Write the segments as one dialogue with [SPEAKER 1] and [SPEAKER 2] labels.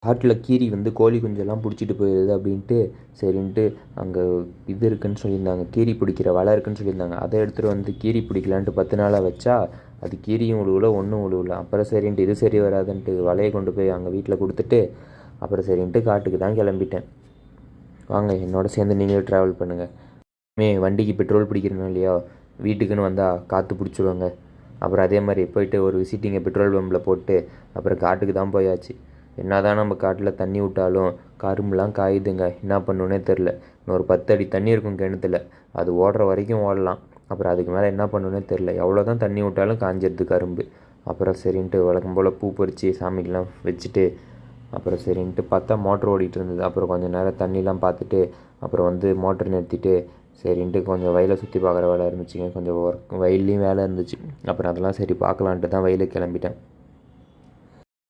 [SPEAKER 1] காட்டில் கீரி வந்து கோழி குஞ்செல்லாம் பிடிச்சிட்டு போயிடுது அப்படின்ட்டு சரின்ட்டு அங்கே இது இருக்குதுன்னு சொல்லியிருந்தாங்க, கீரி பிடிக்கிற வலை இருக்குதுன்னு சொல்லியிருந்தாங்க. அதை எடுத்துகிட்டு வந்து கீரி பிடிக்கலான்ட்டு 10 நாளாக வச்சா அது கீரியும் உழுவல ஒன்றும் உழுவல. அப்புறம் சரின்ட்டு இது சரி வராதுன்ட்டு வலையை கொண்டு போய் அங்கே வீட்டில் கொடுத்துட்டு அப்புறம் சரின்ட்டு காட்டுக்கு தான் கிளம்பிட்டேன். வாங்க என்னோட சேர்ந்து நீங்களும் ட்ராவல் பண்ணுங்கள். வண்டிக்கு பெட்ரோல் பிடிக்கிறனோ இல்லையோ, வீட்டுக்குன்னு வந்தால் காற்று பிடிச்சிடுவாங்க. அப்புறம் அதே மாதிரி போயிட்டு ஒரு விசிட்டிங்கை பெட்ரோல் பம்பில் போட்டு அப்புறம் காட்டுக்கு தான் போயாச்சு. என்ன தான் நம்ம காட்டில் தண்ணி விட்டாலும் கரும்புலாம் காயுதுங்க, என்ன பண்ணுன்னே தெரில. இன்னொரு 10 அடி தண்ணி இருக்கும் கிணத்துல, அது ஓடுற வரைக்கும் ஓடலாம். அப்புறம் அதுக்கு மேலே என்ன பண்ணுன்னே தெரில. எவ்வளோ தான் தண்ணி விட்டாலும் காஞ்சிடுது கரும்பு. அப்புறம் சரின்ட்டு வழக்கம் போல் பூ பறித்து சாமிக்கெலாம் வச்சுட்டு அப்புறம் சரின்ட்டு பார்த்தா மோட்ரு ஓடிட்டு இருந்தது. அப்புறம் கொஞ்சம் நேரம் தண்ணிலாம் பார்த்துட்டு அப்புறம் வந்து மோட்ரு நிறுத்திட்டு சரின்ட்டு கொஞ்சம் வயலை சுற்றி பார்க்குற வேலை இருந்துச்சுங்க. கொஞ்சம் ஒர்க் வயல்லையும் வேலை இருந்துச்சு. அப்புறம் அதெல்லாம் சரி பார்க்கலான்ட்டு தான் வயலுக்கு கிளம்பிட்டேன்.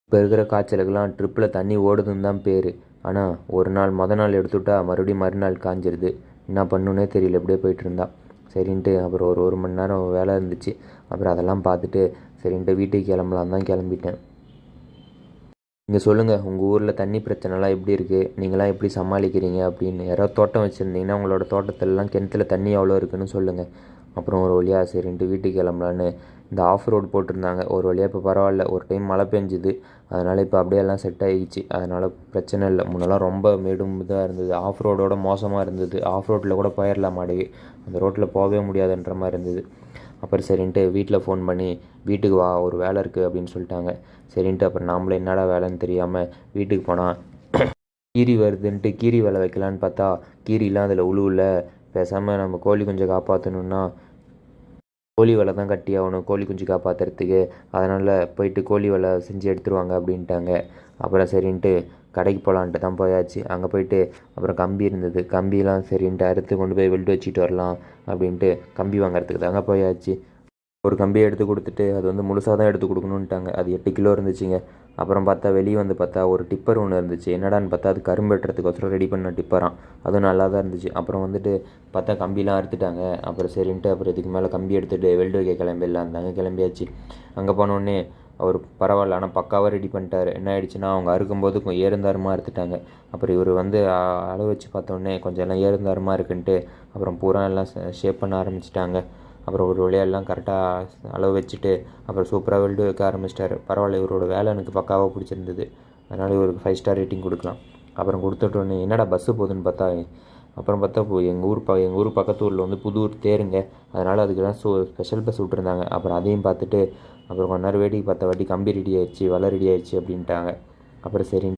[SPEAKER 1] இப்போ இருக்கிற காய்ச்சலுக்கெல்லாம் ட்ரிப்பில் தண்ணி ஓடுதுன்னு தான் பேர். ஆனால் ஒரு நாள் நாள் எடுத்துவிட்டா மறுபடியும் மறுநாள் காஞ்சிருது. என்ன பண்ணுன்னே தெரியல, இப்படியே போயிட்டு இருந்தா. சரின்ட்டு அப்புறம் ஒரு மணி நேரம் வேலை இருந்துச்சு. அப்புறம் அதெல்லாம் பார்த்துட்டு சரின்ட்டு வீட்டுக்கு கிளம்பலான்னு தான் கிளம்பிட்டேன். நீங்கள் சொல்லுங்கள், உங்கள் ஊரில் தண்ணி பிரச்சனைலாம் எப்படி இருக்குது, நீங்களாம் எப்படி சமாளிக்கிறீங்க அப்படின்னு. யாராவது தோட்டம் வச்சுருந்தீங்கன்னா உங்களோட தோட்டத்திலலாம் கிணத்துல தண்ணி எவ்வளோ இருக்குதுன்னு சொல்லுங்கள். அப்புறம் ஒரு வழியாக சரின்ட்டு வீட்டுக்கு கிளம்பலான்னு இந்த ஆஃப் ரோடு போட்டிருந்தாங்க. ஒரு வழியாக இப்போ பரவாயில்ல, ஒரு டைம் மழை பெஞ்சுது, அதனால் இப்போ அப்படியே எல்லாம் செட் ஆகிடுச்சு. அதனால் பிரச்சனை இல்லை. முன்னெல்லாம் ரொம்ப மேடும் இதாக இருந்தது, ஆஃப் ரோடோட மோசமாக இருந்தது. ஆஃப் ரோட்டில் கூட போயிடலாம் மாட்டேங்குது, அந்த ரோட்டில் போகவே முடியாதுன்ற மாதிரி இருந்தது. அப்புறம் சரின்ட்டு வீட்டில் ஃபோன் பண்ணி வீட்டுக்கு வா, ஒரு வேலை இருக்குது அப்படின்னு சொல்லிட்டாங்க. சரின்ட்டு அப்புறம் நாமளும் என்னடா வேலைன்னு தெரியாமல் வீட்டுக்கு போனால் கீரி வருதுன்ட்டு கீரி வேலை வைக்கலான்னு பார்த்தா கீரிலாம் அதில் உழுவுல. பேசாமல் நம்ம கோழி குஞ்சை காப்பாற்றணுன்னா கோழி வலை தான் கட்டி ஆகணும் கோழி குஞ்சு காப்பாற்றுறதுக்கு. அதனால் போயிட்டு கோழி வலை செஞ்சு எடுத்துருவாங்க அப்படின்ட்டாங்க. அப்புறம் சரின்ட்டு கடைக்கு போகலான்ட்டு தான் போயாச்சு. அங்கே போயிட்டு அப்புறம் கம்பி இருந்தது, கம்பிலாம் சரின்ட்டு அறுத்து கொண்டு போய் வெல்ட் வச்சுட்டு வரலாம் அப்படின்ட்டு கம்பி வாங்குறதுக்கு தாங்க போயாச்சு. ஒரு கம்பியை எடுத்து கொடுத்துட்டு அது வந்து முழுசாக தான் எடுத்து கொடுக்கணுன்ட்டாங்க. அது 8 கிலோ இருந்துச்சுங்க. அப்புறம் பார்த்தா வெளியே வந்து பார்த்தா ஒரு டிப்பர் ஒன்று இருந்துச்சு. என்னடான்னு பார்த்தா அது கரும்பு வெட்டுறதுக்கோசரம் ரெடி பண்ண டிப்பரான். அதுவும் நல்லா தான் இருந்துச்சு. அப்புறம் வந்துட்டு பார்த்தா கம்பிலாம் அறுத்துட்டாங்க. அப்புறம் சரின்ட்டு அப்புறம் இதுக்கு மேலே கம்பி எடுத்துகிட்டு வெல்டு வைக்க கிளம்பிடலாம் இருந்தாங்க. கிளம்பியாச்சு. அங்கே போனோடனே அவர் பரவாயில்ல, ஆனால் பக்காவாக ரெடி பண்ணிட்டார். என்ன ஆயிடுச்சுன்னா அவங்க அறுக்கும்போது கொஞ்சம் ஏறுந்தாரமாக அறுத்துட்டாங்க. அப்புறம் இவர் வந்து அளவு வச்சு பார்த்தோன்னே கொஞ்சம் எல்லாம் ஏறுந்தாரமாக இருக்குன்ட்டு அப்புறம் பூரா எல்லாம் ஷேப் பண்ண ஆரம்பிச்சிட்டாங்க. அப்புறம் ஒரு வழியாக எல்லாம் கரெக்டாக அளவு வச்சுட்டு அப்புறம் சூப்பராக வெல்டு வைக்க ஆரம்பிச்சிட்டாரு. பரவாயில்ல, இவரோட வேலை எனக்கு பக்காவாக பிடிச்சிருந்தது. அதனால் இவருக்கு 5 ஸ்டார் ரேட்டிங் கொடுக்கலாம். அப்புறம் கொடுத்துட்டோன்னே என்னடா பஸ்ஸு போகுதுன்னு பார்த்தா அப்புறம் பார்த்தா எங்கள் ஊர் பக்கத்து ஊரில் வந்து புது தேருங்க. அதனால் அதுக்கெல்லாம் ஸ்பெஷல் பஸ் விட்டுருந்தாங்க. அப்புறம் அதையும் பார்த்துட்டு அப்புறம் கொஞ்ச நேரம் வேடிக்கை பார்த்த வாட்டி கம்பி ரெடி ஆயிடுச்சு, வலை ரெடி ஆயிடுச்சு அப்படின்ட்டாங்க. அப்புறம் சரி